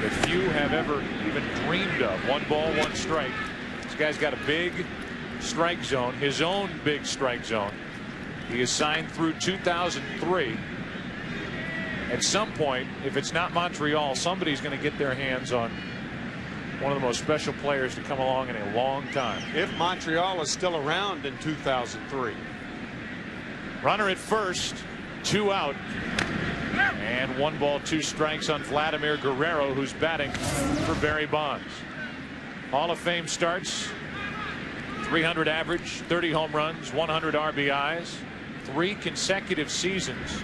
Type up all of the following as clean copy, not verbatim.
that few have ever even dreamed of. 1 ball, 1 strike. This guy's got a big strike zone, his own big strike zone. He is signed through 2003. At some point, if it's not Montreal, somebody's going to get their hands on one of the most special players to come along in a long time. If Montreal is still around in 2003. Runner at first, 2 out. And 1 ball, 2 strikes on Vladimir Guerrero, who's batting for Barry Bonds. Hall of Fame starts, 300 average, 30 home runs, 100 RBIs, 3 consecutive seasons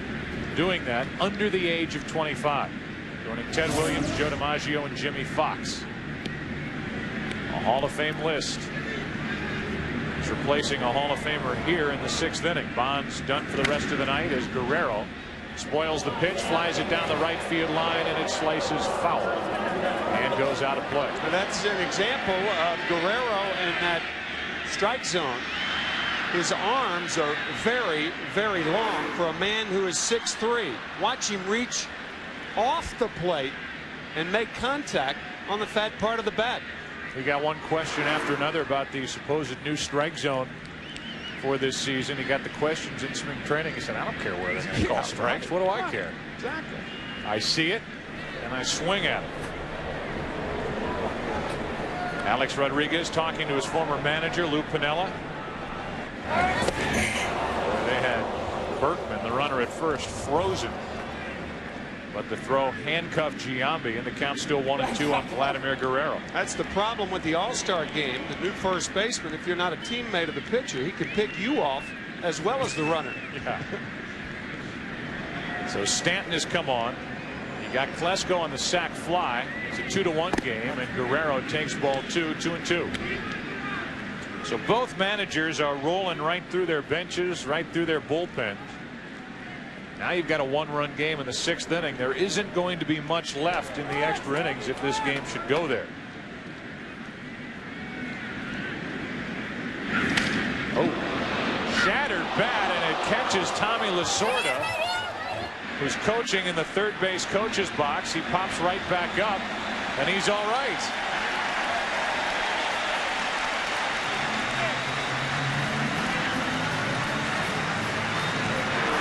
doing that under the age of 25. Joining Ted Williams, Joe DiMaggio, and Jimmy Fox. A Hall of Fame list. He's replacing a Hall of Famer here in the 6th inning. Bonds done for the rest of the night as Guerrero spoils the pitch, flies it down the right field line, and it slices foul and goes out of play. And that's an example of Guerrero in that strike zone. His arms are very, very long for a man who is 6'3". Watch him reach off the plate and make contact on the fat part of the bat. We got one question after another about the supposed new strike zone for this season. He got the questions in spring training. He said, I don't care where they're going to call strikes. What do I care? Exactly. I see it and I swing at it. Alex Rodriguez talking to his former manager Lou Piniella. They had Berkman, the runner at first, frozen. But the throw handcuffed Giambi, and the count's still 1-2 on Vladimir Guerrero. That's the problem with the All-Star game. The new first baseman, if you're not a teammate of the pitcher, he could pick you off as well as the runner. Yeah. So Stanton has come on. You got Klesko on the sac fly. It's a 2-1 game, and Guerrero takes ball 2, 2-2. So both managers are rolling right through their benches, right through their bullpens. Now you've got a 1-run game in the 6th inning. There isn't going to be much left in the extra innings if this game should go there. Oh, shattered bat, and it catches Tommy Lasorda, who's coaching in the third base coach's box. He pops right back up, and he's all right.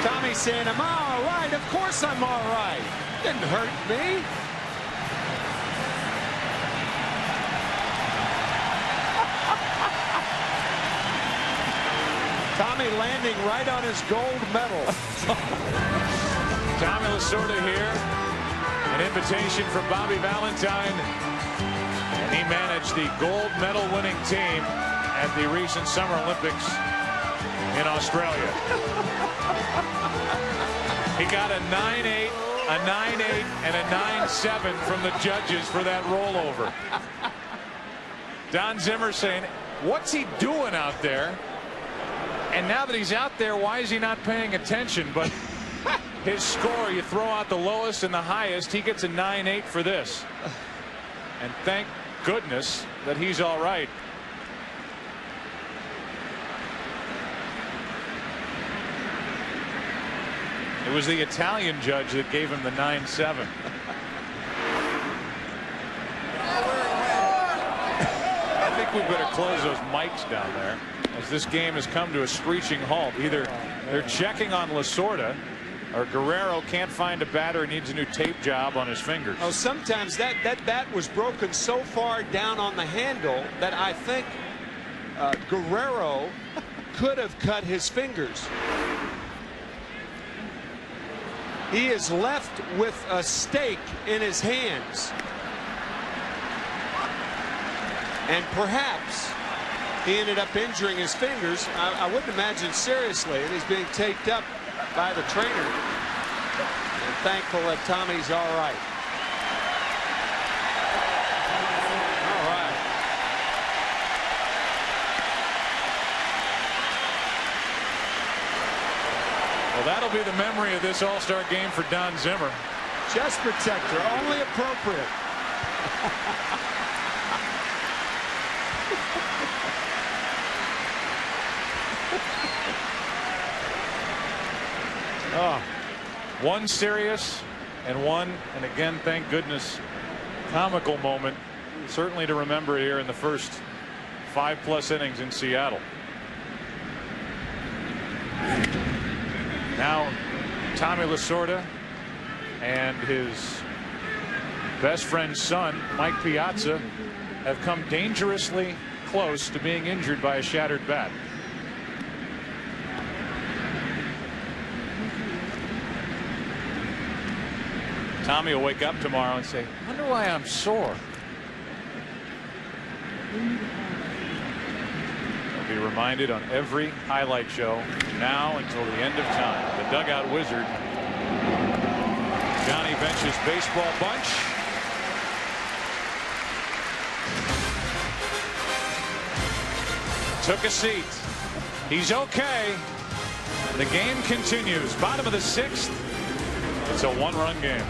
Tommy saying, I'm all right. Of course I'm all right. Didn't hurt me. Tommy landing right on his gold medal. Tommy Lasorda here. An invitation from Bobby Valentine. And he managed the gold medal winning team at the recent Summer Olympics in Australia. He got a 9-8, a 9-8, and a 9-7 from the judges for that rollover. Don Zimmer saying, what's he doing out there? And now that he's out there, why is he not paying attention? But his score, you throw out the lowest and the highest, he gets a 9-8 for this. And thank goodness that he's all right. It was the Italian judge that gave him the 9-7. I think we better close those mics down there, as this game has come to a screeching halt. Either they're checking on Lasorda, or Guerrero can't find a batter and needs a new tape job on his fingers. Oh, sometimes that bat was broken so far down on the handle that I think Guerrero could have cut his fingers. He is left with a stake in his hands. And perhaps he ended up injuring his fingers. I wouldn't imagine seriously. And he's being taped up by the trainer. And thankful that Tommy's all right. All right. Well, that'll be the memory of this All-Star game for Don Zimmer. Chest protector, only appropriate. Oh, one serious and one, and again, thank goodness comical moment, certainly to remember here in the first 5+ innings in Seattle. Now Tommy Lasorda and his best friend's son Mike Piazza have come dangerously close to being injured by a shattered bat. Tommy will wake up tomorrow and say, I wonder why I'm sore. He'll be reminded on every highlight show now until the end of time. The dugout wizard, Johnny Bench's baseball bunch. Took a seat. He's okay. The game continues. Bottom of the 6th. It's a 1-run game.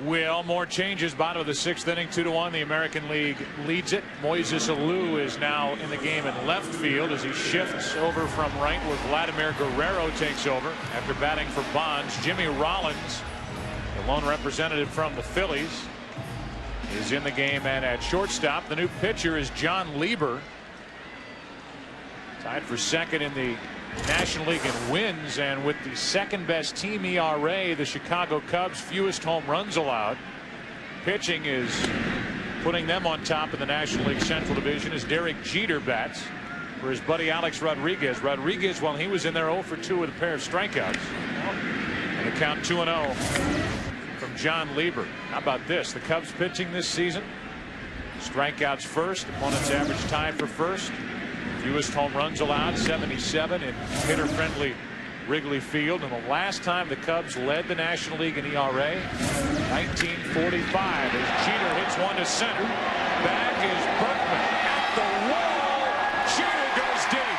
Will, more changes. Bottom of the 6th inning, 2-1. The American League leads it. Moises Alou is now in the game in left field as he shifts over from right where Vladimir Guerrero takes over after batting for Bonds. Jimmy Rollins, the lone representative from the Phillies, is in the game, and at shortstop the new pitcher is John Lieber, tied for second in the National League in wins, and with the second best team ERA, the Chicago Cubs fewest home runs allowed. Pitching is putting them on top of the National League Central Division as Derek Jeter bats for his buddy Alex Rodriguez. Rodriguez, while he was in there 0 for 2 with a pair of strikeouts, and the count 2-0 from John Lieber. How about this? The Cubs pitching this season, strikeouts first, opponent's average tied for first. Fewest home runs allowed, 77 in hitter-friendly Wrigley Field. And the last time the Cubs led the National League in ERA, 1945, as Jeter hits one to center. Back is Berkman at the wall. Jeter goes deep.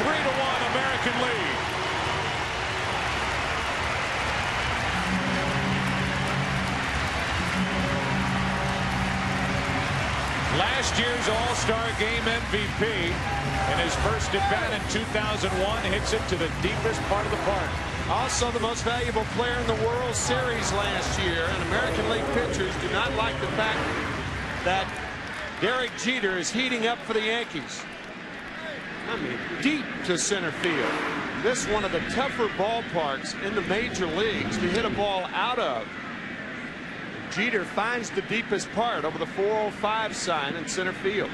3-1 American League. Last year's All-Star Game MVP in his first at-bat in 2001 hits it to the deepest part of the park. Also the most valuable player in the World Series last year, and American League pitchers do not like the fact that Derek Jeter is heating up for the Yankees. I mean, deep to center field. This is one of the tougher ballparks in the major leagues to hit a ball out of. Jeter finds the deepest part over the 405 sign in center field.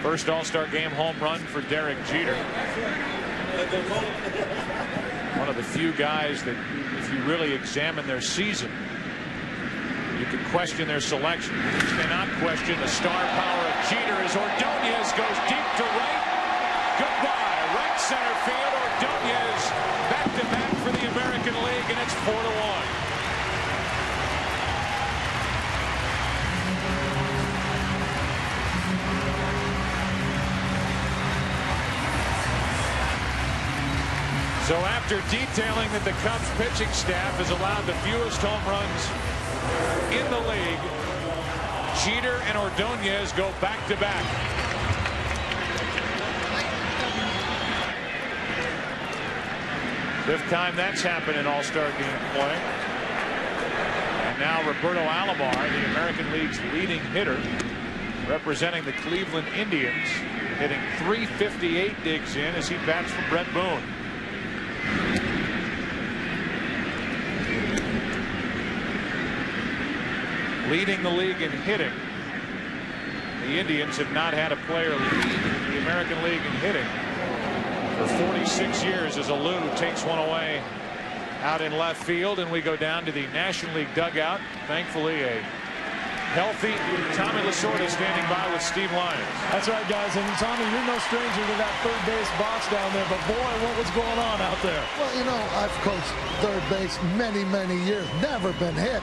First All-Star Game home run for Derek Jeter. One of the few guys that, if you really examine their season, you could question their selection. You cannot question the star power of Jeter as Ordonez goes deep to right. Goodbye, right center field. Ordonez back-to-back for the American League, and it's 4-1. So after detailing that the Cubs pitching staff has allowed the fewest home runs in the league, Jeter and Ordonez go back-to-back. Fifth time that's happened in All-Star Game play. And now Roberto Alomar, the American League's leading hitter, representing the Cleveland Indians, hitting .358, digs in as he bats for Brett Boone. Leading the league in hitting. The Indians have not had a player lead the American League in hitting for 46 years as Alou takes one away out in left field, and we go down to the National League dugout. Thankfully, a healthy Tommy Lasorda standing by with Steve Lyons. That's right, guys. And Tommy, you're no stranger to that third base box down there, but boy, what was going on out there? Well, you know, I've coached third base many years, never been hit.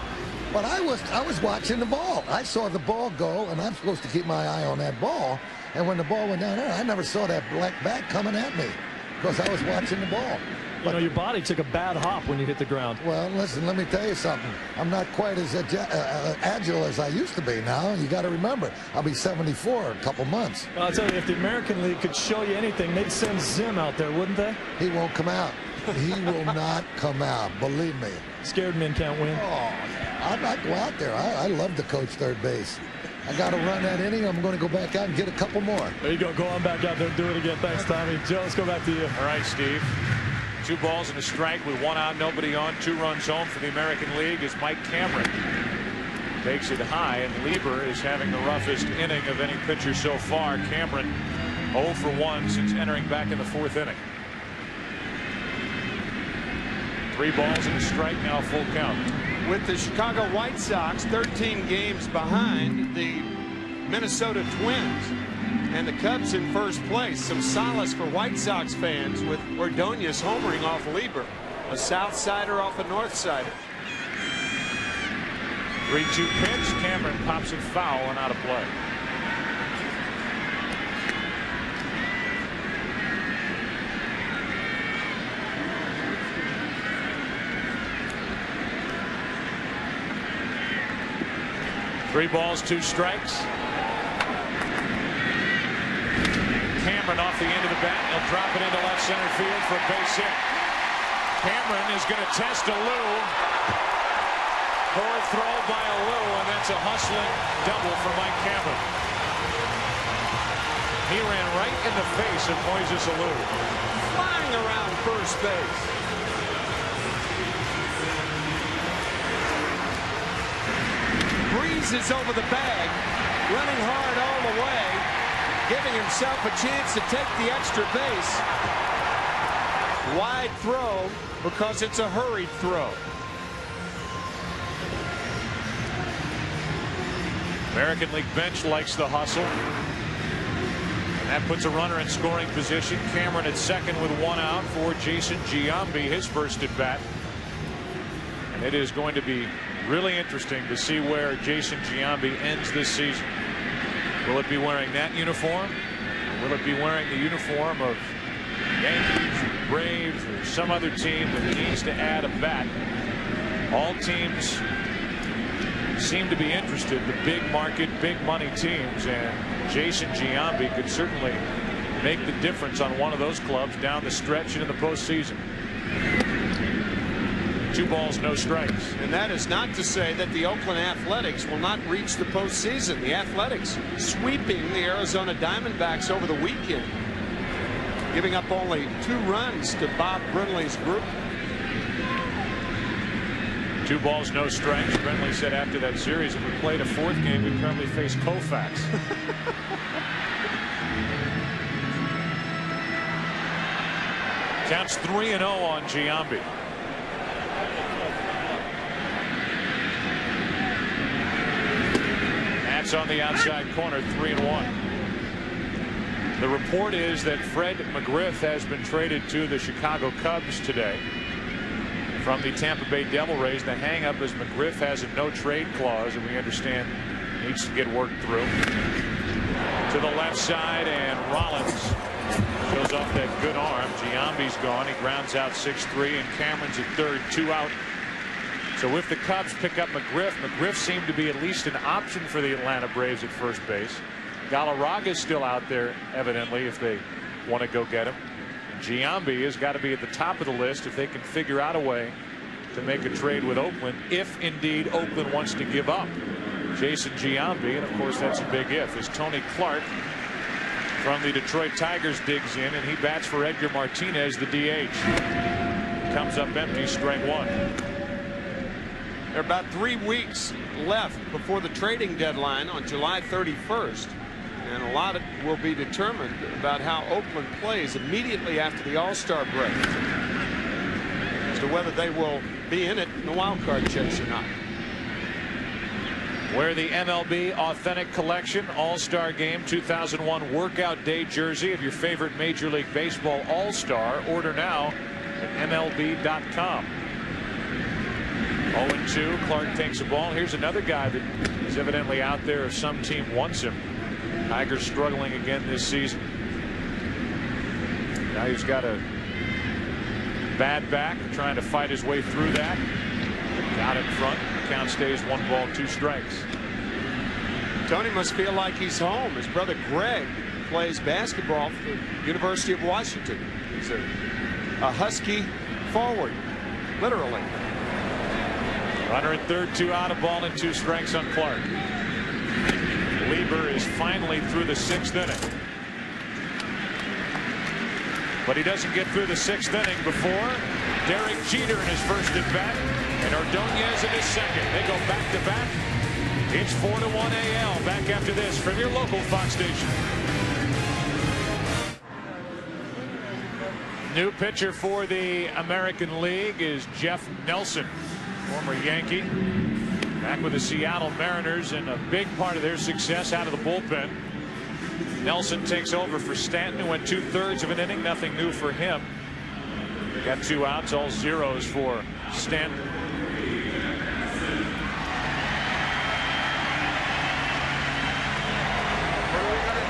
But I was watching the ball. I saw the ball go, and I'm supposed to keep my eye on that ball. And when the ball went down there, I never saw that black bat coming at me because I was watching the ball. But, you know, your body took a bad hop when you hit the ground. Well, listen, let me tell you something. I'm not quite as agile as I used to be now. You got to remember, I'll be 74 in a couple months. Well, I'll tell you, if the American League could show you anything, they'd send Zim out there, wouldn't they? He won't come out. He will not come out. Believe me. Scared men can't win. Oh, I might go out there. I love to coach third base. I got to run that inning. I'm going to go back out and get a couple more. There you go. Go on back out there and do it again. Thanks, Tommy. Joe, let's go back to you. All right, Steve. 2 balls and a strike with 1 out, nobody on. 2 runs home for the American League as Mike Cameron takes it high, and Lieber is having the roughest inning of any pitcher so far. Cameron 0 for 1 since entering back in the 4th inning. 3 balls and a strike, now full count. With the Chicago White Sox 13 games behind the Minnesota Twins and the Cubs in first place, some solace for White Sox fans with Ordonez homering off Lieber, a South Sider off a North Sider. 3-2 pitch. Cameron pops it foul and out of play. Three balls, 2 strikes. Cameron off the end of the bat. He'll drop it into left center field for a base hit. Cameron is going to test a Lou. Poor throw by a Lou, and that's a hustling double for Mike Cameron. He ran right in the face of Moises Alou. Flying around first base. Breezes over the bag, running hard all the way, giving himself a chance to take the extra base. Wide throw because it's a hurried throw. American League bench likes the hustle. And that puts a runner in scoring position. Cameron at second with 1 out for Jason Giambi, his first at bat. And it is going to be really interesting to see where Jason Giambi ends this season. Will it be wearing that uniform? Or will it be wearing the uniform of Yankees, or Braves, or some other team that needs to add a bat? All teams seem to be interested, the big market, big money teams, and Jason Giambi could certainly make the difference on one of those clubs down the stretch into the postseason. 2 balls, no strikes. And that is not to say that the Oakland Athletics will not reach the postseason. The Athletics sweeping the Arizona Diamondbacks over the weekend, giving up only 2 runs to Bob Brenly's group. 2 balls, no strikes. Brenly said after that series, if we played a 4th game, we'd probably face Koufax. Counts 3-0 on Giambi. That's on the outside corner, 3-1. The report is that Fred McGriff has been traded to the Chicago Cubs today from the Tampa Bay Devil Rays. The hang-up is McGriff has a no-trade clause, and we understand needs to get worked through. To the left side, and Rollins shows off that good arm. Giambi's gone. He grounds out 6-3, and Cameron's at third, 2 out. So if the Cubs pick up McGriff, McGriff seemed to be at least an option for the Atlanta Braves at first base. Galarraga's still out there, evidently, if they want to go get him. Giambi has got to be at the top of the list if they can figure out a way to make a trade with Oakland, if indeed Oakland wants to give up Jason Giambi. And of course, that's a big if, as Tony Clark from the Detroit Tigers digs in, and he bats for Edgar Martinez, the DH. Comes up empty, strike 1. There are about 3 weeks left before the trading deadline on July 31st. And a lot will be determined about how Oakland plays immediately after the All-Star break as to whether they will be in it in the wild card chase or not. Wear the MLB Authentic Collection All-Star Game 2001 Workout Day jersey of your favorite Major League Baseball All-Star. Order now at MLB.com. 0-2. Clark takes a ball. Here's another guy that is evidently out there if some team wants him. Tigers struggling again this season. Now he's got a bad back, trying to fight his way through that. Got in front. Count stays 1 ball, 2 strikes. Tony must feel like he's home. His brother Greg plays basketball for the University of Washington. He's a a Husky forward, literally. Runner at third, 2 out, a ball and 2 strikes on Clark. Lieber is finally through the 6th inning. But he doesn't get through the 6th inning before Derek Jeter in his first at bat and Ordonez in his second. They go back to back. It's 4-1 AL. Back after this from your local Fox station. New pitcher for the American League is Jeff Nelson, former Yankee, back with the Seattle Mariners, and a big part of their success out of the bullpen. Nelson takes over for Stanton, who went 2/3 of an inning. Nothing new for him. Got 2 outs, all zeros for Stanton.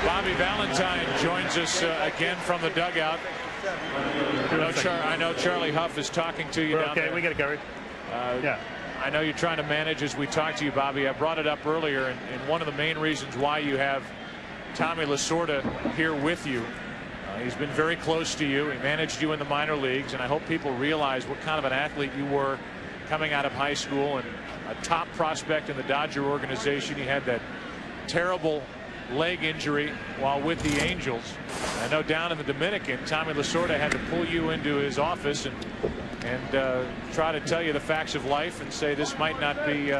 Bobby Valentine joins us again from the dugout. I know Charlie Huff is talking to you down there. We got it covered. Yeah. I know you're trying to manage as we talk to you, Bobby. I brought it up earlier, and one of the main reasons why you have Tommy Lasorda here with you. He's been very close to you. He managed you in the minor leagues, and I hope people realize what kind of an athlete you were coming out of high school and a top prospect in the Dodger organization. You had that terrible leg injury while with the Angels. I know down in the Dominican, Tommy Lasorda had to pull you into his office and try to tell you the facts of life and say this might not be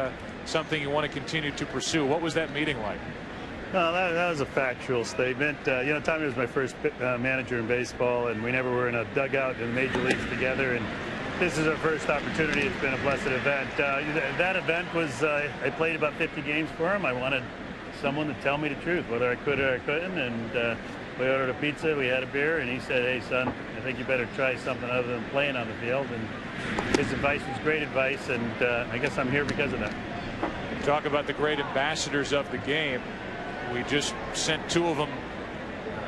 something you want to continue to pursue. What was that meeting like? No, that was a factual statement. You know, Tommy was my first manager in baseball, and we never were in a dugout in the major leagues together. And this is our first opportunity. It's been a blessed event. That event was I played about 50 games for him. I wanted someone to tell me the truth, whether I could or I couldn't. And we ordered a pizza, we had a beer, and he said, "Hey, son, I think you better try something other than playing on the field." And his advice was great advice, and I guess I'm here because of that. Talk about the great ambassadors of the game. We just sent 2 of them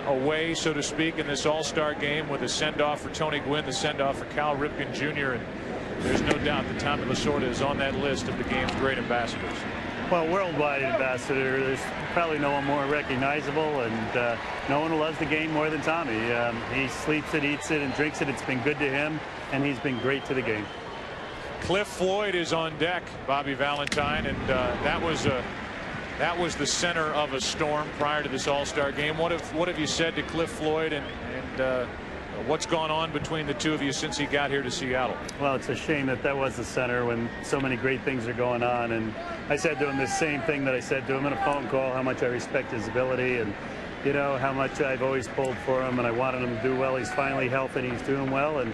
away, so to speak, in this all-star game with a send-off for Tony Gwynn, the send-off for Cal Ripken Jr. And there's no doubt that Tommy Lasorda is on that list of the game's great ambassadors. Well, worldwide ambassador, there's probably no one more recognizable, and no one loves the game more than Tommy. He sleeps it, eats it, and drinks it. It's been good to him, and he's been great to the game. Cliff Floyd is on deck, Bobby Valentine, and that was the center of a storm prior to this all-star game. What have you said to Cliff Floyd, and what's gone on between the 2 of you since he got here to Seattle? Well, it's a shame that was the center when so many great things are going on. And I said to him the same thing that I said to him in a phone call, how much I respect his ability and, you know, how much I've always pulled for him, and I wanted him to do well. He's finally healthy and he's doing well. And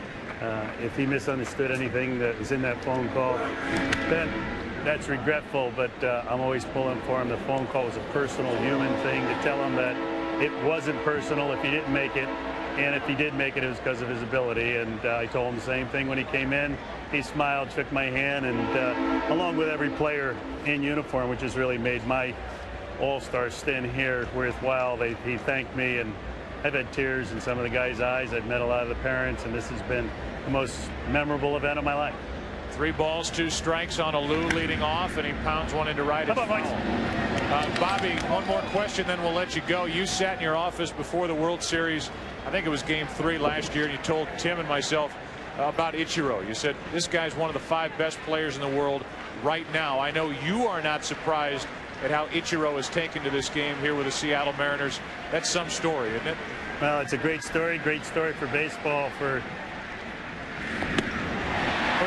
if he misunderstood anything that was in that phone call, then that's regretful, but I'm always pulling for him. The phone call was a personal human thing to tell him that it wasn't personal if he didn't make it. And if he did make it, it was because of his ability. And I told him the same thing when he came in. He smiled, shook my hand, and along with every player in uniform, which has really made my all-star stint here worthwhile, he thanked me. And I've had tears in some of the guys' eyes. I've met a lot of the parents, and this has been the most memorable event of my life. 3 balls, 2 strikes on Alou leading off, and he pounds one into right. Bobby, one more question, then we'll let you go. You sat in your office before the World Series, I think it was Game 3 last year, and you told Tim and myself about Ichiro. You said this guy's one of the 5 best players in the world right now. I know you are not surprised at how Ichiro has taken to this game here with the Seattle Mariners. That's some story, isn't it? Well, it's a great story for baseball, for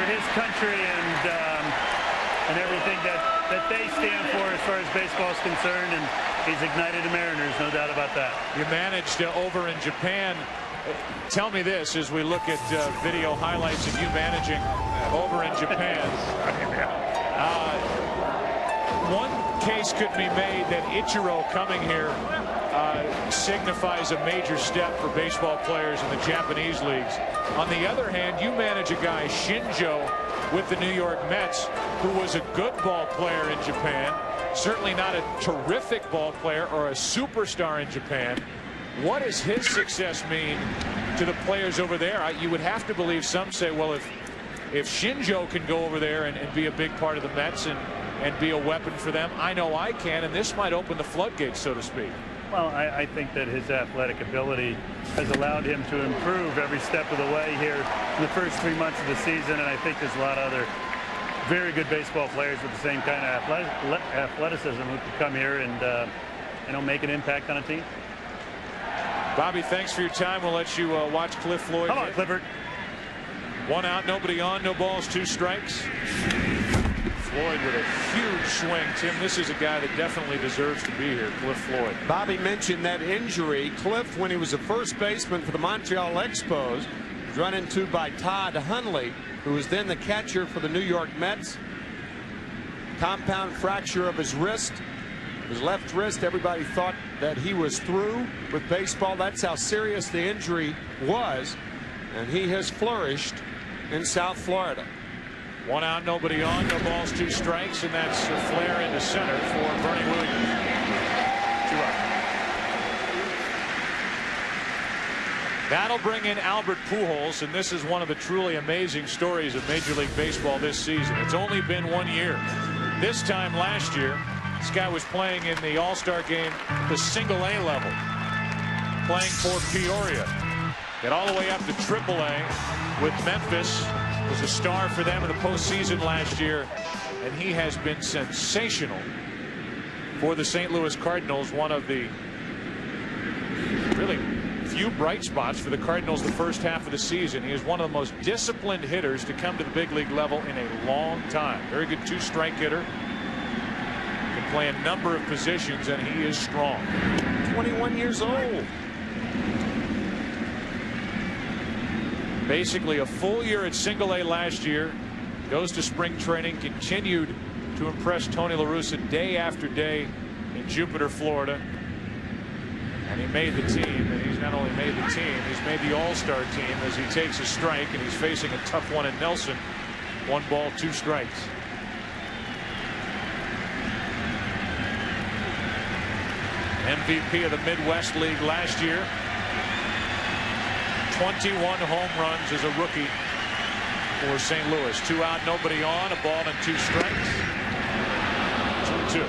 his country, and everything that they stand for as far as baseball is concerned. And he's ignited the Mariners, no doubt about that. You managed over in Japan. Tell me this as we look at video highlights of you managing over in Japan. One case could be made that Ichiro coming here signifies a major step for baseball players in the Japanese leagues. On the other hand, you manage a guy, Shinjo, with the New York Mets, who was a good ball player in Japan, certainly not a terrific ball player or a superstar in Japan. What does his success mean to the players over there? You would have to believe some say, well, if Shinjo can go over there and be a big part of the Mets and be a weapon for them, I know I can, and this might open the floodgates, so to speak. Well, I think that his athletic ability has allowed him to improve every step of the way here in the first 3 months of the season, and I think there's a lot of other very good baseball players with the same kind of athleticism who could come here and make an impact on a team. Bobby, thanks for your time. We'll let you watch Cliff Floyd. Come on, Clifford. 1 out, nobody on, no balls, 2 strikes. Floyd with a huge swing. Tim, this is a guy that definitely deserves to be here, Cliff Floyd. Bobby mentioned that injury. Cliff, when he was a first baseman for the Montreal Expos, was run into by Todd Hundley, who was then the catcher for the New York Mets. Compound fracture of his wrist. His left wrist, everybody thought that he was through with baseball. That's how serious the injury was. And he has flourished in South Florida. 1 out, nobody on, no balls, 2 strikes, and that's a flare into center for Bernie Williams. 2 out. That'll bring in Albert Pujols, and this is one of the truly amazing stories of Major League Baseball this season. It's only been 1 year. This time last year, this guy was playing in the All-Star game, the Single-A level, playing for Peoria. Got all the way up to Triple-A with Memphis. Was a star for them in the postseason last year, and he has been sensational for the St. Louis Cardinals. One of the really few bright spots for the Cardinals the first half of the season. He is one of the most disciplined hitters to come to the big league level in a long time. Very good 2-strike hitter. Can play a number of positions, and he is strong. 21 years old. Basically a full year at Single-A last year. Goes to spring training. Continued to impress Tony La Russa day after day in Jupiter, Florida. And he made the team. And he's not only made the team, he's made the All-Star team as he takes a strike. And he's facing a tough one in Nelson. 1 ball, 2 strikes. MVP of the Midwest League last year. 21 home runs as a rookie for St. Louis. 2 out, nobody on, a ball and 2 strikes. 2-2.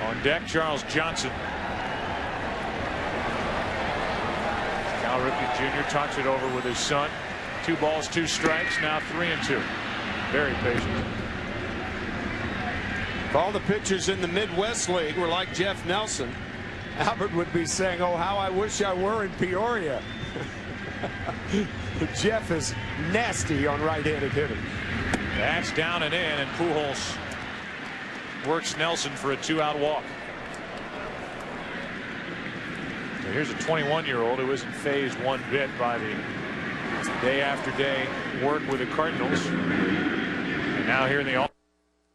On deck, Charles Johnson. Cal Ripken Jr. talks it over with his son. 2 balls, 2 strikes, now 3-2. Very patient. If all the pitchers in the Midwest League were like Jeff Nelson, Albert would be saying, oh, how I wish I were in Peoria. Jeff is nasty on right-handed hitters. That's down and in, and Pujols works Nelson for a 2-out walk. So here's a 21-year-old who isn't phased one bit by the day after day work with the Cardinals. And now here in the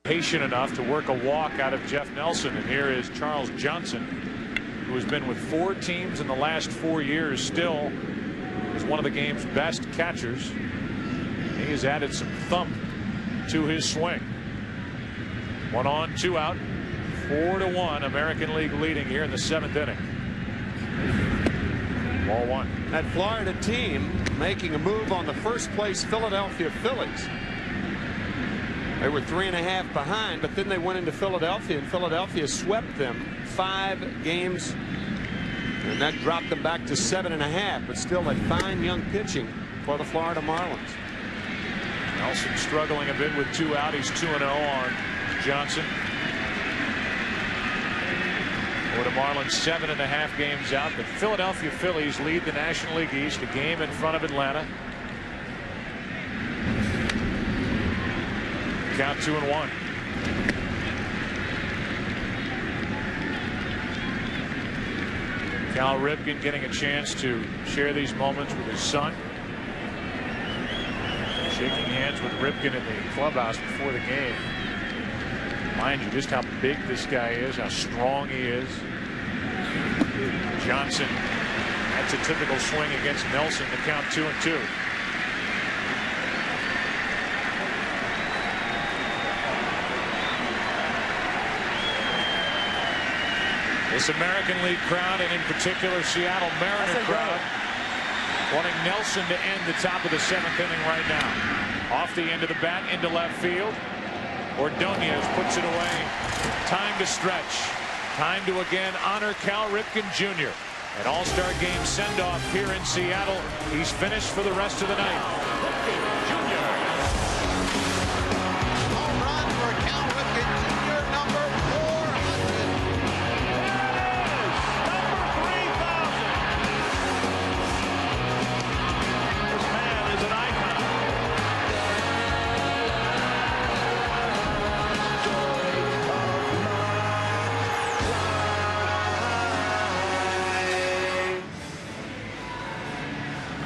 patient enough to work a walk out of Jeff Nelson. And here is Charles Johnson, who has been with 4 teams in the last 4 years, still is one of the game's best catchers. He has added some thump to his swing. 1 on, 2 out, 4-1, American League leading here in the 7th inning. Ball 1. That Florida team making a move on the first place Philadelphia Phillies. They were 3.5 behind, but then they went into Philadelphia, and Philadelphia swept them 5 games, and that dropped them back to 7.5. But still a fine young pitching for the Florida Marlins. Nelson struggling a bit with 2 out. He's 2-0 on Johnson. For the Marlins, 7.5 games out. The Philadelphia Phillies lead the National League East, a game in front of Atlanta. Count 2-1. Cal Ripken getting a chance to share these moments with his son. Shaking hands with Ripken in the clubhouse before the game. Mind you just how big this guy is, how strong he is. Johnson, that's a typical swing against Nelson to count 2-2. This American League crowd, and in particular Seattle Mariner crowd, wanting Nelson to end the top of the 7th inning right now. Off the end of the bat into left field. Ordonez puts it away. Time to stretch. Time to again honor Cal Ripken Jr. An all-star game send-off here in Seattle. He's finished for the rest of the night. Ripken Jr. Home run for Cal Ripken Jr. number 400. Number 3,000. This man is an icon.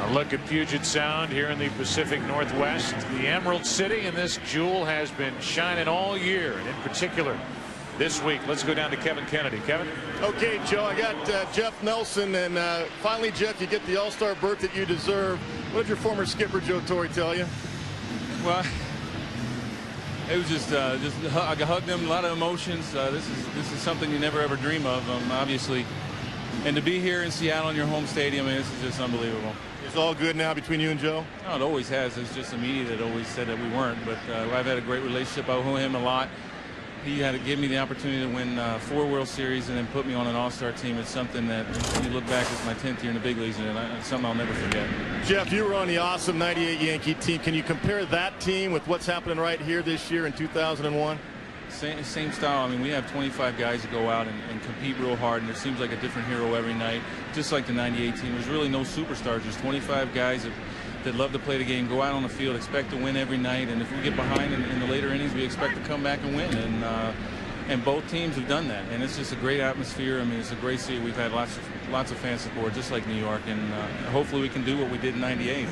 A look at Puget Sound here in the Pacific Northwest. The Emerald City, and this jewel has been shining all year, and in particular this week. Let's go down to Kevin Kennedy. Kevin? Okay, Joe, I got Jeff Nelson, and finally, Jeff, you get the all-star berth that you deserve. What did your former skipper, Joe Torre, tell you? Well, it was just I hugged him, a lot of emotions. This is something you never ever dream of, obviously. And to be here in Seattle in your home stadium, this is just unbelievable. It's all good now between you and Joe? No, it always has. It's just the media that always said that we weren't. But I've had a great relationship. I owe him a lot. He had to give me the opportunity to win 4 World Series and then put me on an all-star team. It's something that when you look back, it's my 10th year in the big leagues, and it's something I'll never forget. Jeff, you were on the awesome '98 Yankee team. Can you compare that team with what's happening right here this year in 2001? Same style. I mean, we have 25 guys that go out and compete real hard, and there seems like a different hero every night, just like the '98 team. There's really no superstars. There's 25 guys that love to play the game, go out on the field, expect to win every night, and if we get behind in the later innings, we expect to come back and win. And both teams have done that, and it's just a great atmosphere. I mean, it's a great city. We've had lots of fan support, just like New York, and hopefully we can do what we did in '98.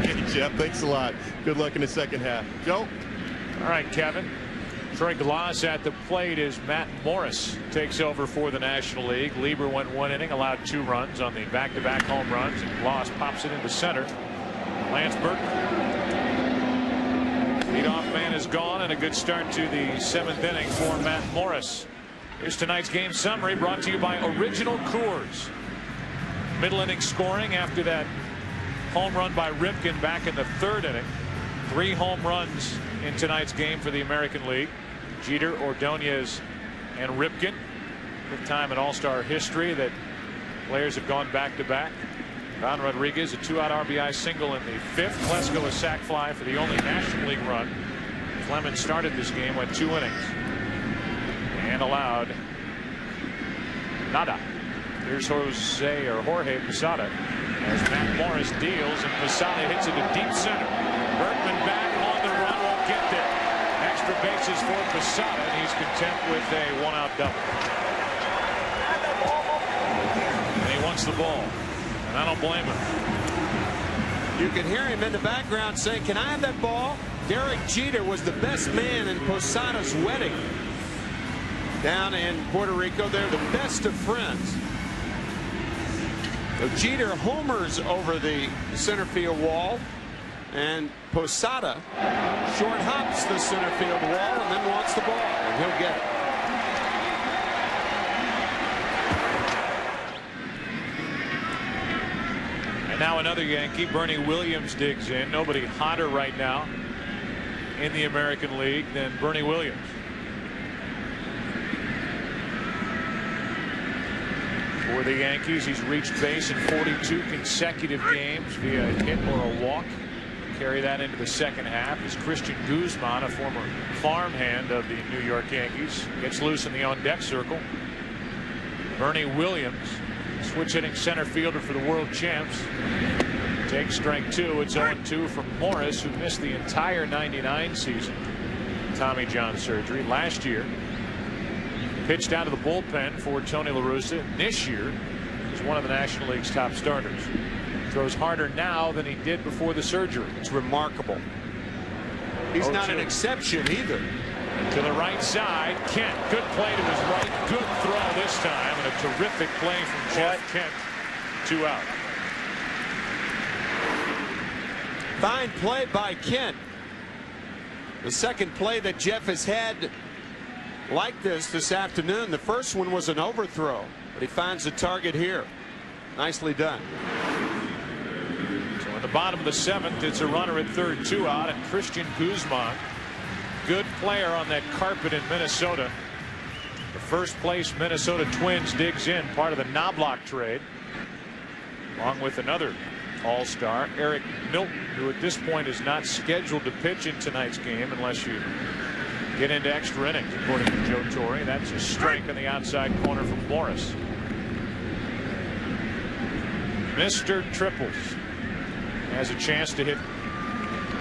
Okay, Jeff, thanks a lot. Good luck in the second half. Joe? All right, Kevin. Troy Glass at the plate as Matt Morris takes over for the National League. Lieber went 1 inning, allowed 2 runs on the back-to-back home runs, and Glass pops it into center. Lance Burton, leadoff man, is gone, and a good start to the 7th inning for Matt Morris. Here's tonight's game summary brought to you by Original Coors. Middle inning scoring after that home run by Ripken back in the 3rd inning. 3 home runs in tonight's game for the American League. Jeter, Ordonez, and Ripken. 5th time in All-Star history that players have gone back-to-back. Ron Rodriguez, a 2-out RBI single in the 5th. Plesko, a sac fly for the only National League run. Clemens started this game, went 2 innings, and allowed nada. Here's Jorge Posada as Matt Morris deals, and Posada hits it to deep center. Bergman back on the run, won't get there. Extra bases for Posada, and he's content with a 1-out double. And he wants the ball, and I don't blame him. You can hear him in the background saying, "Can I have that ball?" Derek Jeter was the best man in Posada's wedding down in Puerto Rico. They're the best of friends. So Jeter homers over the center field wall, and Posada short hops the center field wall and then wants the ball, and he'll get it. And now another Yankee, Bernie Williams, digs in. Nobody hotter right now in the American League than Bernie Williams. For the Yankees, he's reached base in 42 consecutive games via a hit or a walk. Carry that into the second half as Christian Guzman, a former farmhand of the New York Yankees, gets loose in the on-deck circle. Bernie Williams, switch hitting center fielder for the world champs, takes strike 2. It's 0-2 from Morris, who missed the entire '99 season. Tommy John surgery last year. Pitched out of the bullpen for Tony La Russa. This year, he's one of the National League's top starters. Throws harder now than he did before the surgery. It's remarkable. He's not an exception either. To the right side, Kent. Good play to his right. Good throw this time, and a terrific play from Jeff Kent. 2 out. Fine play by Kent. The second play that Jeff has had like this afternoon. The first one was an overthrow, but he finds the target here. Nicely done. So in the bottom of the 7th, it's a runner at third, 2 out, and Christian Guzman good player on that carpet in Minnesota. The first place Minnesota Twins digs in, part of the Knobloch trade, along with another All-Star, Eric Milton, who at this point is not scheduled to pitch in tonight's game unless you get into extra innings, according to Joe Torre. That's a strike on the outside corner from Morris. Mr. Triples has a chance to hit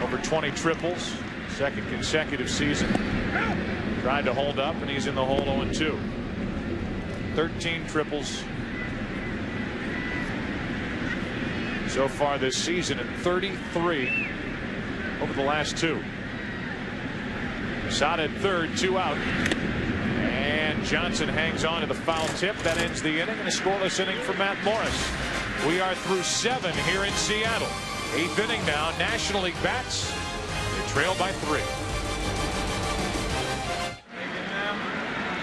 over 20 triples, second consecutive season. Tried to hold up, and he's in the hole 0-2. 13 triples so far this season, and 33 over the last 2. Shot at third, 2 out. And Johnson hangs on to the foul tip. That ends the inning, and a scoreless inning for Matt Morris. We are through 7 here in Seattle. 8th inning now. National League bats. They trail by 3.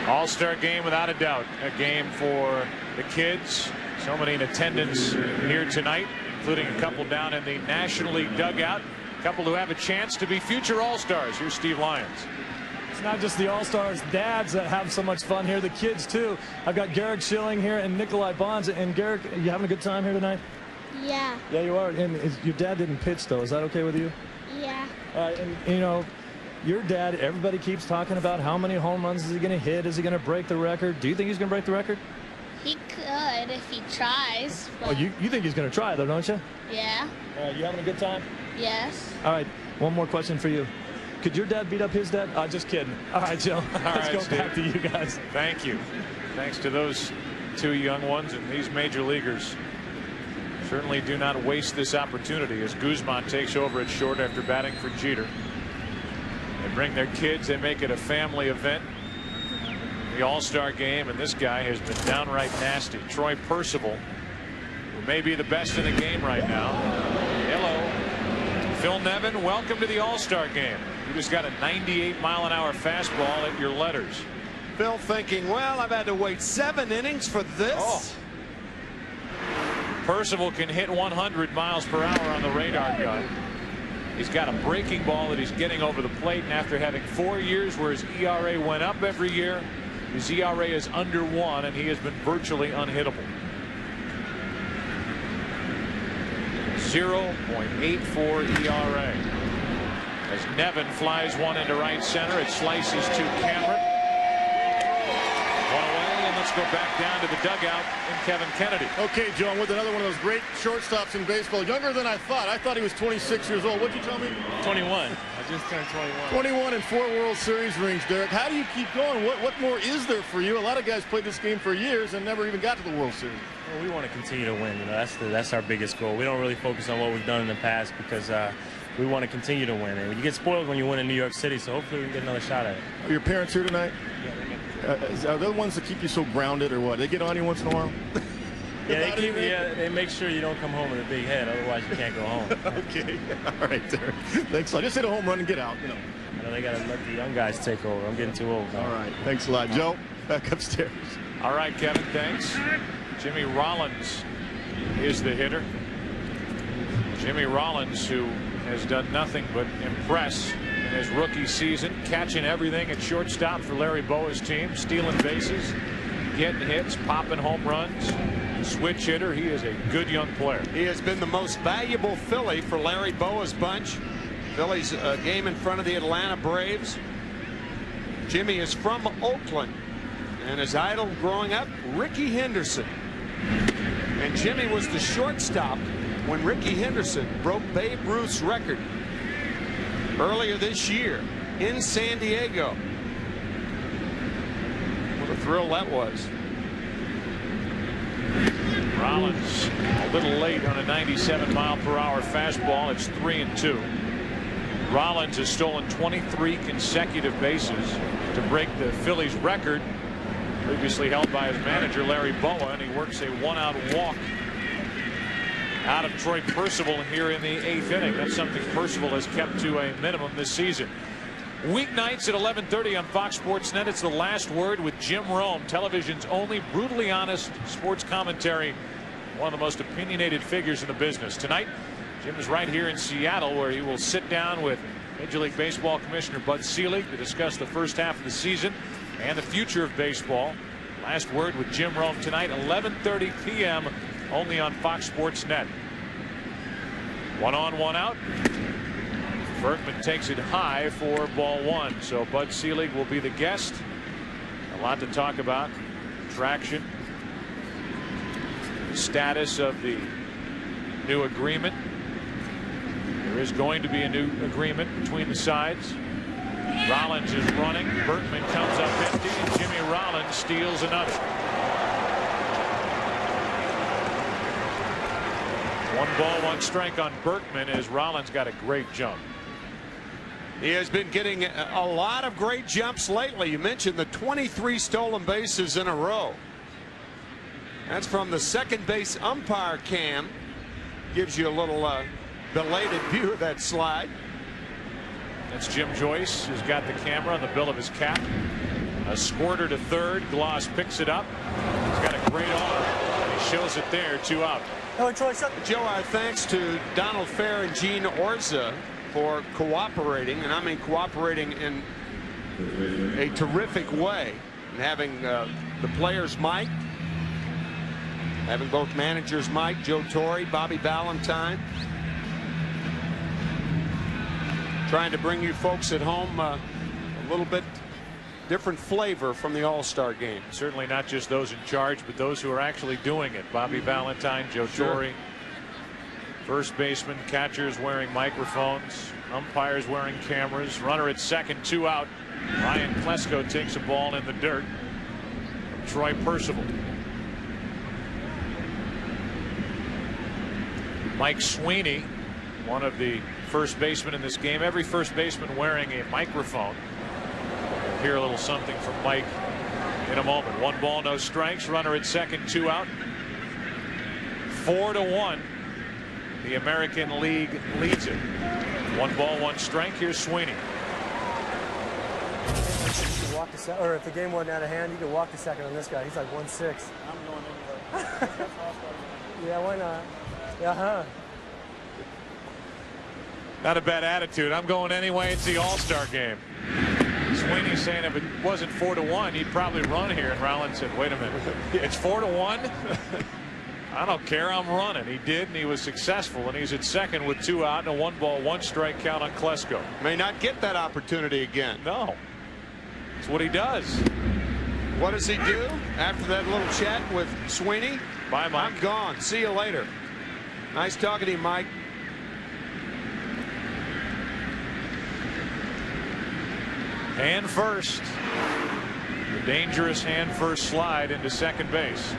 All-Star game without a doubt. A game for the kids. So many in attendance here tonight, including a couple down in the National League dugout. A couple who have a chance to be future All-Stars. Here's Steve Lyons. It's not just the All-Stars, dads that have so much fun here, the kids too. I've got Garrick Schilling here and Nikolai Bonds. And Garrick, you having a good time here tonight? Yeah. Yeah, you are. And your dad didn't pitch, though. Is that okay with you? Yeah. And you know, your dad, everybody keeps talking about how many home runs is he going to hit? Is he going to break the record? Do you think he's going to break the record? He could if he tries. Oh, you think he's going to try, though, don't you? Yeah. You having a good time? Yes. All right, one more question for you. Could your dad beat up his dad? Just kidding. All right, Joe. Let's go back to you guys. Thank you. Thanks to those 2 young ones, and these major leaguers certainly do not waste this opportunity as Guzman takes over at short after batting for Jeter. They bring their kids. They make it a family event. The All-Star game, and this guy has been downright nasty. Troy Percival, who may be the best in the game right now. Hello. Phil Nevin, welcome to the All-Star game. You just got a 98-mile-an-hour fastball at your letters. Phil thinking, well, I've had to wait 7 innings for this. Oh. Percival can hit 100 miles per hour on the radar gun. He's got a breaking ball that he's getting over the plate, and after having 4 years where his ERA went up every year, his ERA is under 1, and he has been virtually unhittable. 0.84 ERA. As Nevin flies one into right center, it slices to Cameron. One away, and let's go back down to the dugout and Kevin Kennedy. Okay, John, with another one of those great shortstops in baseball. Younger than I thought. I thought he was 26 years old. What'd you tell me? 21. I just turned 21. 21 and 4 World Series rings, Derek. How do you keep going? What more is there for you? A lot of guys played this game for years and never even got to the World Series. Well, we want to continue to win. You know, that's our biggest goal. We don't really focus on what we've done in the past because we want to continue to win. And you get spoiled when you win in New York City, so hopefully we can get another shot at it. Are your parents here tonight? Yeah, are they the ones that keep you so grounded, or what? They get on you once in a while? They make sure you don't come home with a big head, otherwise you can't go home. Okay, all right, Derek. Thanks a lot. Just hit a home run and get out. You know. I know they got to let the young guys take over. I'm getting too old now. All right, thanks a lot, Joe. Back upstairs. All right, Kevin, thanks. Jimmy Rollins is the hitter. Jimmy Rollins, who has done nothing but impress in his rookie season, catching everything at shortstop for Larry Bowa's team, stealing bases, getting hits, popping home runs, switch hitter. He is a good young player. He has been the most valuable Philly for Larry Bowa's bunch. Philly's game in front of the Atlanta Braves. Jimmy is from Oakland, and his idol growing up, Ricky Henderson. And Jimmy was the shortstop when Ricky Henderson broke Babe Ruth's record earlier this year in San Diego. What a thrill that was. Rollins a little late on a 97-mile-per-hour fastball. It's 3-2. Rollins has stolen 23 consecutive bases to break the Phillies record previously held by his manager Larry Bowa, and he works a 1-out walk out of Troy Percival here in the 8th inning. That's something Percival has kept to a minimum this season. Weeknights at 11:30 on Fox Sports Net. It's The Last Word with Jim Rome, television's only brutally honest sports commentary, one of the most opinionated figures in the business. Tonight, Jim is right here in Seattle, where he will sit down with Major League Baseball Commissioner Bud Selig to discuss the first half of the season and the future of baseball. Last word with Jim Rome tonight, 11:30 p.m. only on Fox Sports Net. 1 on, 1 out. Berkman takes it high for ball 1. So Bud Selig will be the guest. A lot to talk about. Traction. The status of the new agreement. There is going to be a new agreement between the sides. Rollins is running. Berkman comes up empty, and Jimmy Rollins steals another. 1 ball, 1 strike on Berkman as Rollins got a great jump. He has been getting a lot of great jumps lately. You mentioned the 23 stolen bases in a row. That's from the second base umpire cam. Gives you a little belated view of that slide. That's Jim Joyce, who's got the camera on the bill of his cap. A squirter to third. Gloss picks it up. He's got a great arm. And he shows it there, 2 out. Joe, our thanks to Donald Fair and Gene Orza for cooperating, and I mean cooperating in a terrific way, and having the players mic, having both managers mic, Joe Torre, Bobby Valentine, trying to bring you folks at home a little bit different flavor from the All-Star game. Certainly not just those in charge, but those who are actually doing it. Bobby Valentine, Joe Torre, first baseman, catchers wearing microphones, umpires wearing cameras. Runner at second, 2 out. Ryan Klesko takes a ball in the dirt from Troy Percival. Mike Sweeney, one of the first basemen in this game. Every first baseman wearing a microphone. We'll hear a little something from Mike in a moment. 1 ball, no strikes. Runner at second, 2 out. 4-1. The American League leads it. 1 ball, 1 strike. Here's Sweeney. Walk to or if the game wasn't out of hand, you could walk to second on this guy. He's like 1-6. I'm going anyway. Yeah, why not? Yeah, Not a bad attitude. I'm going anyway. It's the All-Star game. Sweeney's saying if it wasn't 4-1, he'd probably run here. And Rollins said, wait a minute. It's 4-1? I don't care. I'm running. He did, and he was successful. And he's at second with 2 out and a 1 ball, 1 strike count on Klesko. May not get that opportunity again. No. It's what he does. What does he do after that little chat with Sweeney? Bye, Mike. I'm gone. See you later. Nice talking to you, Mike. Hand first. The dangerous hand first slide into second base.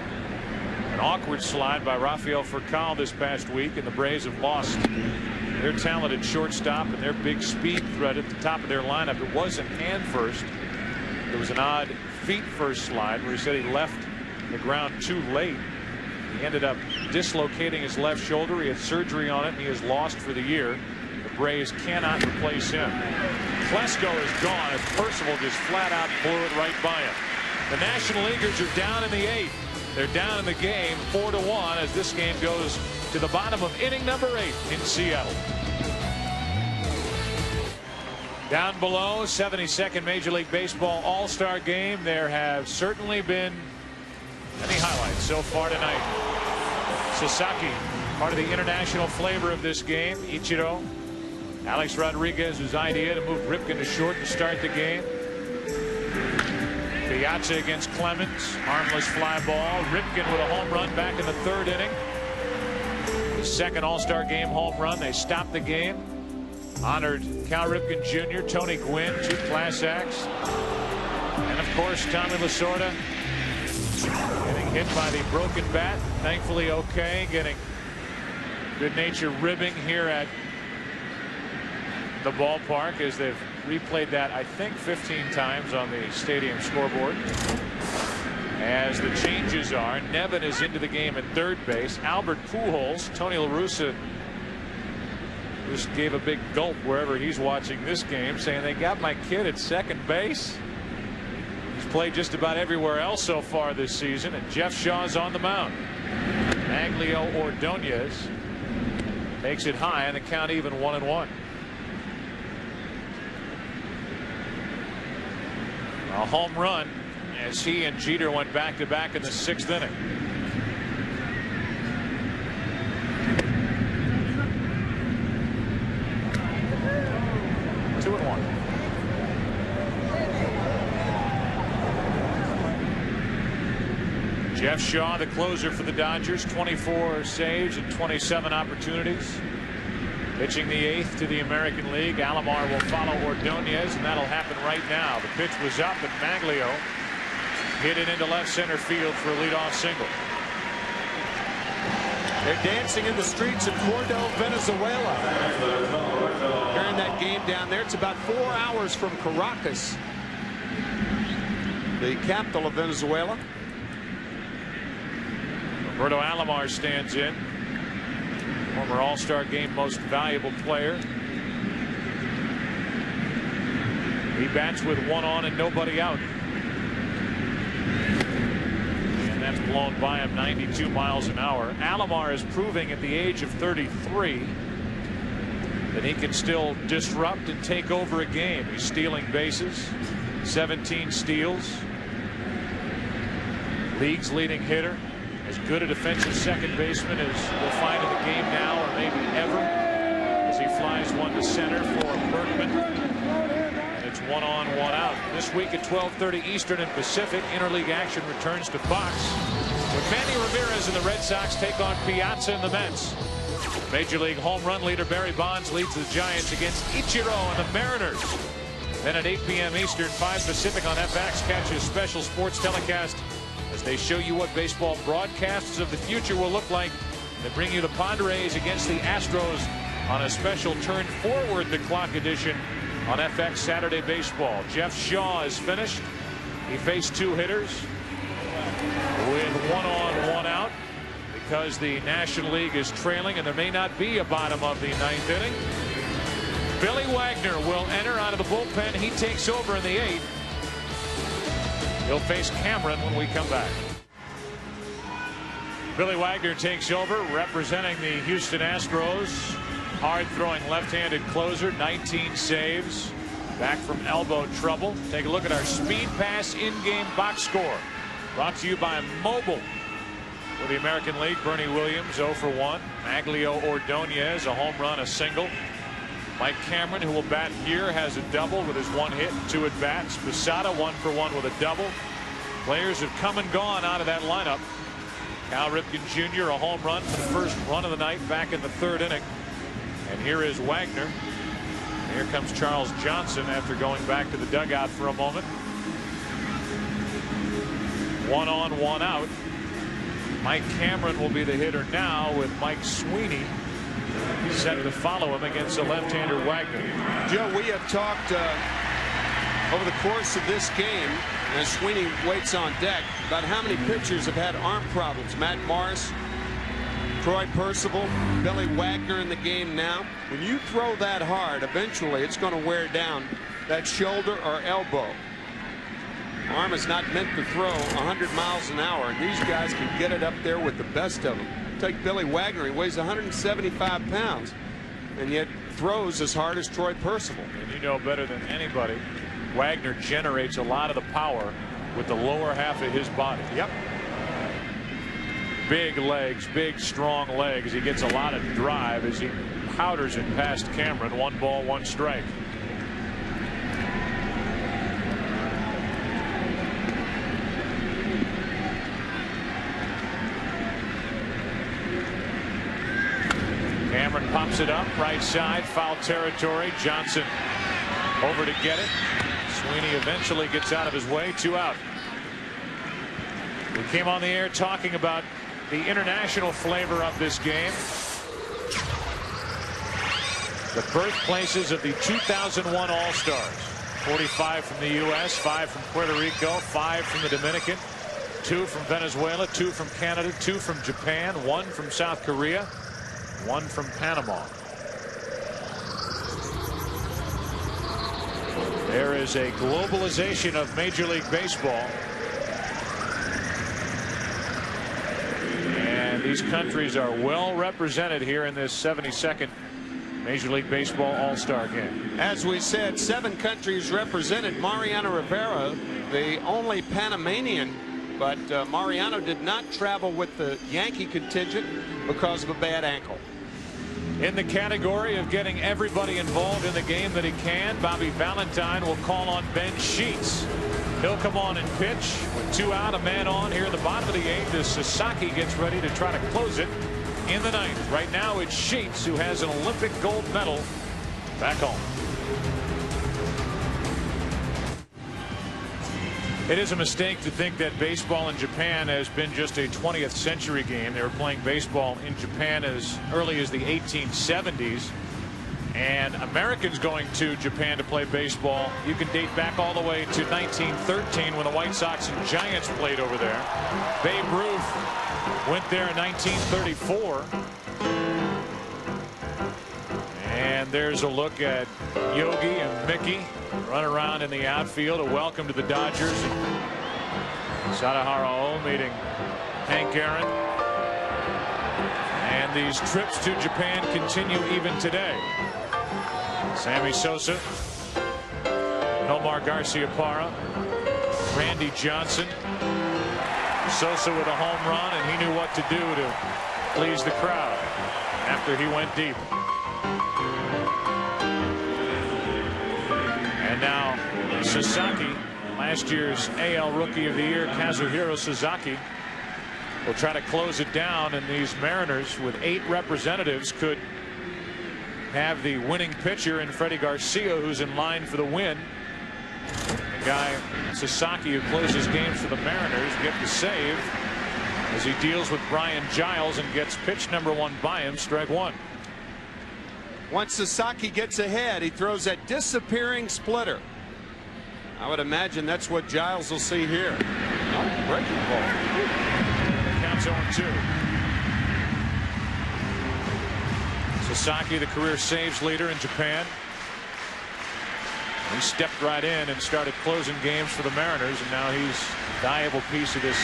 An awkward slide by Rafael Furcal this past week, and the Braves have lost their talented shortstop and their big speed threat at the top of their lineup. It wasn't hand first. There was an odd feet first slide where he said he left the ground too late. He ended up dislocating his left shoulder. He had surgery on it, and he is lost for the year. The Braves cannot replace him. Klesko is gone as Percival just flat out blew it right by him. The National Leaguers are down in the 8th. They're down in the game 4-1 as this game goes to the bottom of inning number 8 in Seattle. Down below, 72nd Major League Baseball All-Star Game. There have certainly been many highlights so far tonight. Sasaki, part of the international flavor of this game. Ichiro, Alex Rodriguez's idea to move Ripken to short to start the game. Piazza against Clemens, harmless fly ball. Ripken with a home run back in the 3rd inning. His second All-Star Game home run. They stopped the game. Honored Cal Ripken Jr., Tony Gwynn, 2 class acts. And of course, Tommy Lasorda getting hit by the broken bat. Thankfully okay. Getting good-natured ribbing here at the ballpark as they've replayed that, I think, 15 times on the stadium scoreboard. As the changes are, Nevin is into the game at 3rd base. Albert Pujols, Tony La Russa just gave a big gulp wherever he's watching this game, saying they got my kid at 2nd base. He's played just about everywhere else so far this season, and Jeff Shaw's on the mound. Aglio Ordonez takes it high, and the count even 1-1. A home run as he and Jeter went back-to-back in the 6th inning. Two and one. Jeff Shaw, the closer for the Dodgers, 24 saves and 27 opportunities. Pitching the 8th to the American League. Alomar will follow Ordonez, and that'll happen right now. The pitch was up, and Maglio hit it into left center field for a leadoff single. They're dancing in the streets of Cordo, Venezuela. During that game down there, it's about 4 hours from Caracas, the capital of Venezuela. Roberto Alomar stands in. Former All-Star Game most valuable player. He bats with one on and nobody out. And that's blown by him 92 miles an hour. Alomar is proving at the age of 33 that he can still disrupt and take over a game. He's stealing bases, 17 steals. League's leading hitter. As good a defensive second baseman as we'll find in the game now, or maybe ever, as he flies one to center for Berkman. And it's 1 on, 1 out. This week at 12:30 Eastern and Pacific, interleague action returns to Fox, when Manny Ramirez and the Red Sox take on Piazza and the Mets. Major League home run leader Barry Bonds leads the Giants against Ichiro and the Mariners. Then at 8 p.m. Eastern, 5 Pacific on FX, catch a special sports telecast as they show you what baseball broadcasts of the future will look like. They bring you the Padres against the Astros on a special turn forward the clock edition on FX Saturday Baseball. Jeff Shaw is finished. He faced 2 hitters with 1 on, 1 out because the National League is trailing and there may not be a bottom of the 9th inning. Billy Wagner will enter out of the bullpen. He takes over in the 8th. He'll face Cameron when we come back. Billy Wagner takes over, representing the Houston Astros. Hard-throwing left-handed closer, 19 saves. Back from elbow trouble. Take a look at our Speed Pass in-game box score. Brought to you by Mobile. For the American League, Bernie Williams, 0 for 1. Maglio Ordonez, a home run, a single. Mike Cameron, who will bat here, has a double with his 1 hit, 2 at bats. Posada 1 for 1 with a double. Players have come and gone out of that lineup. Cal Ripken Jr. a home run for the first run of the night back in the 3rd inning. And here is Wagner. And here comes Charles Johnson after going back to the dugout for a moment. 1 on, 1 out. Mike Cameron will be the hitter now with Mike Sweeney set to follow him against the left-hander Wagner. Joe, we have talked over the course of this game, as Sweeney waits on deck, about how many pitchers have had arm problems. Matt Morris, Troy Percival, Billy Wagner in the game now. When you throw that hard, eventually it's going to wear down that shoulder or elbow. Arm is not meant to throw 100 miles an hour, and these guys can get it up there with the best of them. Take Billy Wagner, he weighs 175 pounds and yet throws as hard as Troy Percival. And you know better than anybody, Wagner generates a lot of the power with the lower half of his body. Yep. Big legs, big strong legs. He gets a lot of drive as he powders it past Cameron. 1 ball, 1 strike. Cameron pops it up right side, foul territory. Johnson over to get it. Sweeney eventually gets out of his way. 2 out. We came on the air talking about the international flavor of this game. The birthplaces of the 2001 All-Stars. 45 from the U.S., 5 from Puerto Rico, 5 from the Dominican, 2 from Venezuela, 2 from Canada, 2 from Japan, 1 from South Korea, 1 from Panama. There is a globalization of Major League Baseball. And these countries are well represented here in this 72nd Major League Baseball All-Star game. As we said, 7 countries represented. Mariano Rivera, the only Panamanian, but Mariano did not travel with the Yankee contingent because of a bad ankle. In the category of getting everybody involved in the game that he can, Bobby Valentine will call on Ben Sheets. He'll come on and pitch with 2 out, a man on here in the bottom of the 8th as Sasaki gets ready to try to close it in the 9th. Right now it's Sheets who has an Olympic gold medal back home. It is a mistake to think that baseball in Japan has been just a 20th century game. They were playing baseball in Japan as early as the 1870s. And Americans going to Japan to play baseball, you can date back all the way to 1913 when the White Sox and Giants played over there. Babe Ruth went there in 1934. And there's a look at Yogi and Mickey run around in the outfield. A welcome to the Dodgers. Sadahara O meeting Hank Aaron. And these trips to Japan continue even today. Sammy Sosa, Nomar Garciaparra, Randy Johnson. Sosa with a home run, and he knew what to do to please the crowd after he went deep. And now Sasaki, last year's AL Rookie of the Year, Kazuhiro Sasaki, will try to close it down, and these Mariners with 8 representatives could have the winning pitcher in Freddie Garcia, who's in line for the win. The guy Sasaki, who closes games for the Mariners, get the save as he deals with Brian Giles and gets pitch number 1 by him, strike 1. Once Sasaki gets ahead, he throws that disappearing splitter. I would imagine that's what Giles will see here. Oh, breaking ball. Counts 0-2. Sasaki, the career saves leader in Japan. He stepped right in and started closing games for the Mariners, and now he's a valuable piece of this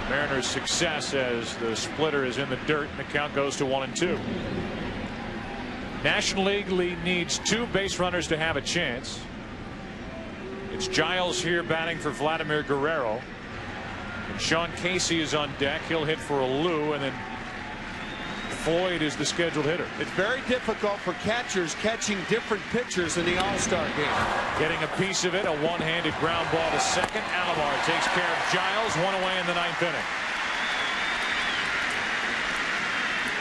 Mariners' success as the splitter is in the dirt and the count goes to 1-2. National League needs 2 base runners to have a chance. It's Giles here batting for Vladimir Guerrero. And Sean Casey is on deck. He'll hit for a Lou, and then Floyd is the scheduled hitter. It's very difficult for catchers catching different pitchers in the All-Star game. Getting a piece of it, a one-handed ground ball to second. Alomar takes care of Giles, 1 away in the 9th inning.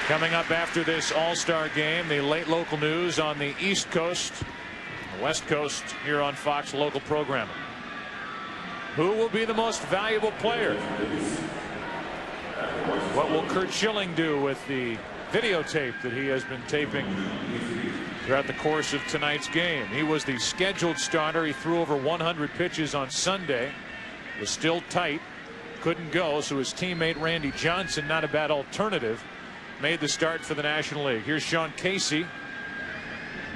Coming up after this All-Star game, the late local news on the East Coast, the West Coast here on Fox local programming. Who will be the most valuable player? What will Curt Schilling do with the videotape that he has been taping throughout the course of tonight's game? He was the scheduled starter. He threw over 100 pitches on Sunday. Was still tight. Couldn't go, so his teammate Randy Johnson, not a bad alternative, made the start for the National League. Here's Sean Casey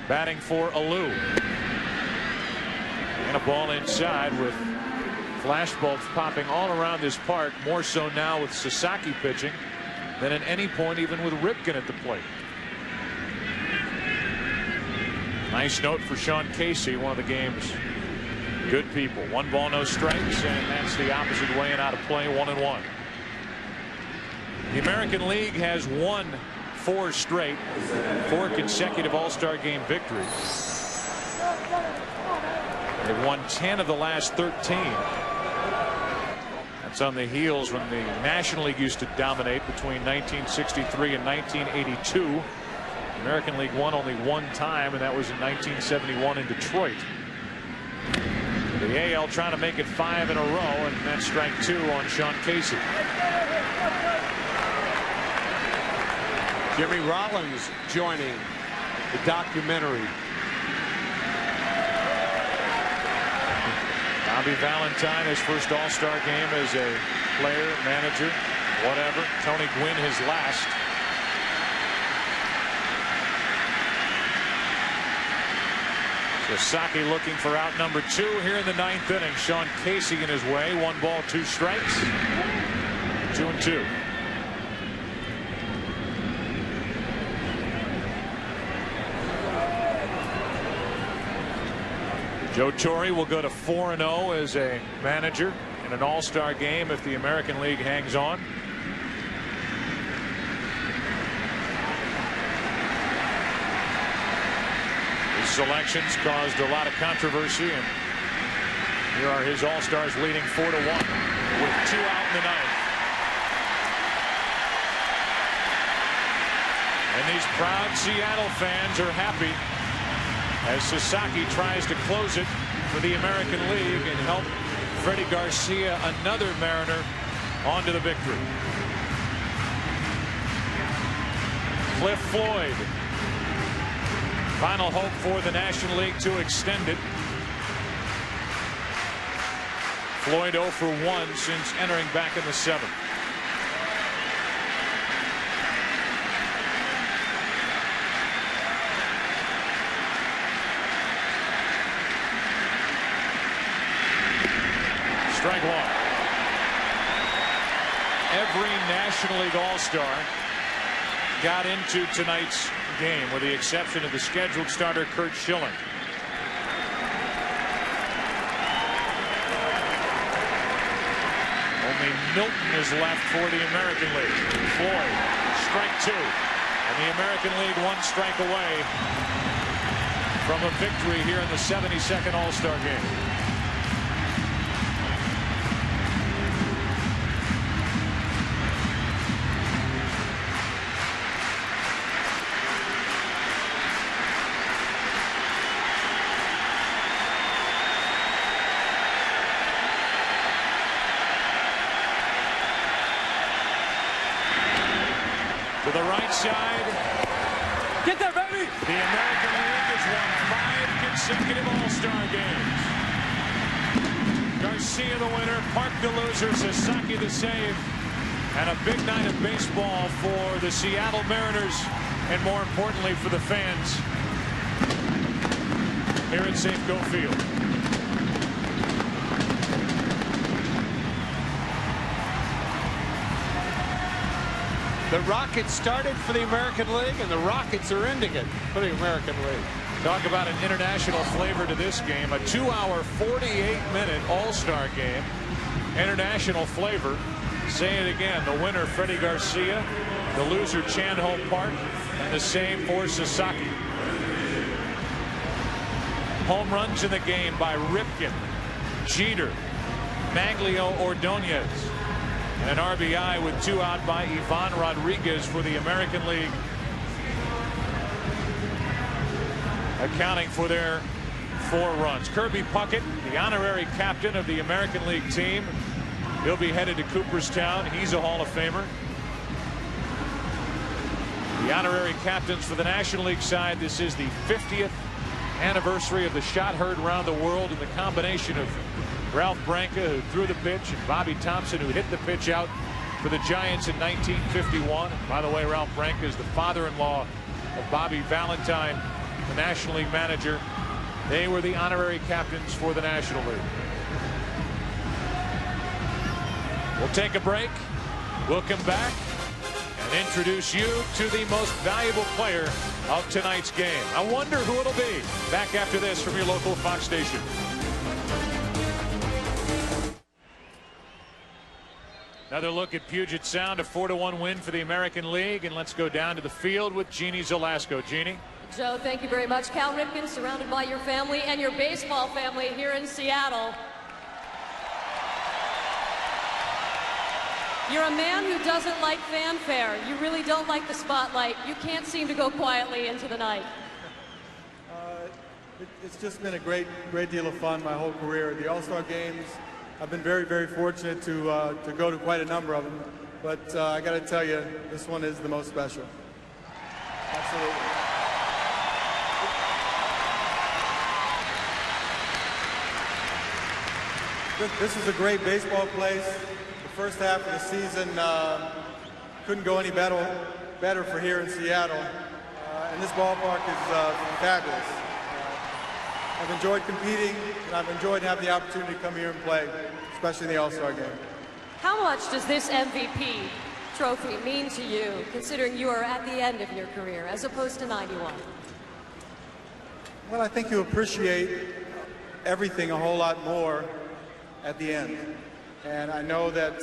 batting for Alou. And a ball inside with flashbulbs popping all around this park, more so now with Sasaki pitching than at any point even with Ripken at the plate. Nice note for Sean Casey, one of the game's good people. 1 ball, no strikes, and that's the opposite way and out of play, 1-1. The American League has won 4 straight, 4 consecutive All-Star game victories. They've won 10 of the last 13. That's on the heels when the National League used to dominate between 1963 and 1982. The American League won only 1 time, and that was in 1971 in Detroit. The AL trying to make it 5 in a row, and that's strike 2 on Sean Casey. Jimmy Rollins joining the documentary. Bobby Valentine, his first All-Star game as a player, manager, whatever. Tony Gwynn, his last. Sasaki looking for out number 2 here in the 9th inning. Sean Casey in his way. 1 ball, 2 strikes. 2-2. Joe Torre will go to 4-0 as a manager in an all-star game if the American League hangs on. His selections caused a lot of controversy, and here are his all-stars leading 4-1 with 2 out in the ninth. And these proud Seattle fans are happy as Sasaki tries to close it for the American League and help Freddie Garcia, another Mariner, onto the victory. Cliff Floyd, final hope for the National League to extend it. Floyd 0 for 1 since entering back in the 7th. Strike 1. Every National League All-Star got into tonight's game, with the exception of the scheduled starter Curt Schilling. Only Milton is left for the American League. Floyd, strike 2. And the American League 1 strike away from a victory here in the 72nd All-Star game. To the right side. Get there, baby! The American League has won 5 consecutive All-Star games. Garcia the winner, Park the loser, Sasaki the save, and a big night of baseball for the Seattle Mariners, and more importantly for the fans here at Safeco Field. The Rockets started for the American League, and the Rockets are ending it for the American League. Talk about an international flavor to this game. A 2-hour, 48-minute All-Star game. International flavor. Say it again. The winner, Freddie Garcia. The loser, Chan Ho Park. And the same for Sasaki. Home runs in the game by Ripken, Jeter, Manglio, Ordonez. And an RBI with 2 out by Ivan Rodriguez for the American League, accounting for their 4 runs. Kirby Puckett, the honorary captain of the American League team. He'll be headed to Cooperstown. He's a Hall of Famer. The honorary captains for the National League side. This is the 50th anniversary of the shot heard around the world, and the combination of Ralph Branca, who threw the pitch, and Bobby Thompson, who hit the pitch out for the Giants in 1951. By the way, Ralph Branca is the father-in-law of Bobby Valentine, the National League manager. They were the honorary captains for the National League. We'll take a break. We'll come back and introduce you to the most valuable player of tonight's game. I wonder who it'll be. Back after this from your local Fox station. Another look at Puget Sound, a 4-1 win for the American League. And let's go down to the field with Jeannie Zelasco. Jeannie. Joe, thank you very much. Cal Ripken, surrounded by your family and your baseball family here in Seattle. You're a man who doesn't like fanfare. You really don't like the spotlight. You can't seem to go quietly into the night. It's just been a great deal of fun my whole career. The All-Star games, I've been very, very fortunate to go to quite a number of them. But I got to tell you, this one is the most special. Absolutely. This is a great baseball place. The first half of the season couldn't go any better for here in Seattle. And this ballpark is fabulous. I've enjoyed competing, and I've enjoyed having the opportunity to come here and play, especially in the All-Star game. How much does this MVP trophy mean to you, considering you are at the end of your career, as opposed to 91? Well, I think you appreciate everything a whole lot more at the end. And I know that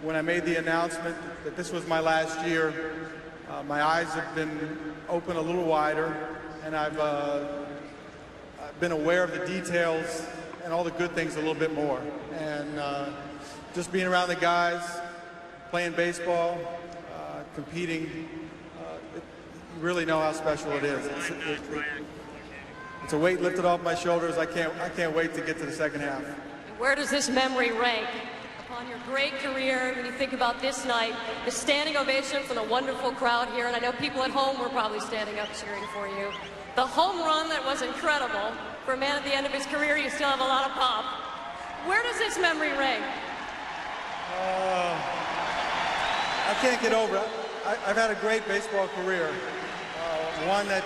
when I made the announcement that this was my last year, my eyes have been open a little wider, and I've been aware of the details and all the good things a little bit more. And just being around the guys, playing baseball, competing, you really know how special it is. It's a weight lifted off my shoulders. I can't wait to get to the second half. Where does this memory rank upon your great career when you think about this night, the standing ovation from the wonderful crowd here, and I know people at home were probably standing up cheering for you. The home run that was incredible. For a man at the end of his career, you still have a lot of pop. Where does this memory rank? I can't get over it. I've had a great baseball career, one that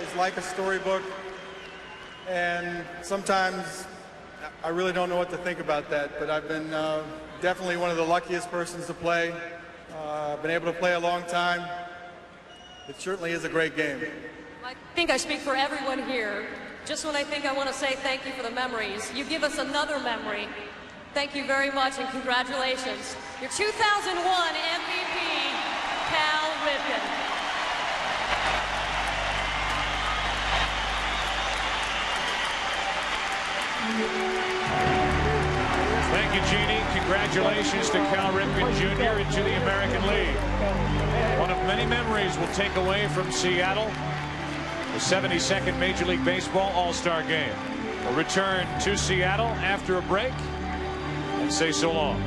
is like a storybook, and sometimes I really don't know what to think about that, but I've been definitely one of the luckiest persons to play. I've been able to play a long time. It certainly is a great game. I think I speak for everyone here. Just when I think I want to say thank you for the memories, you give us another memory. Thank you very much and congratulations. Your 2001 MVP, Cal Ripken. Thank you, Jeannie. Congratulations to Cal Ripken Jr. into the American League. One of many memories we'll take away from Seattle. The 72nd Major League Baseball All-Star Game. We'll return to Seattle after a break and say so long.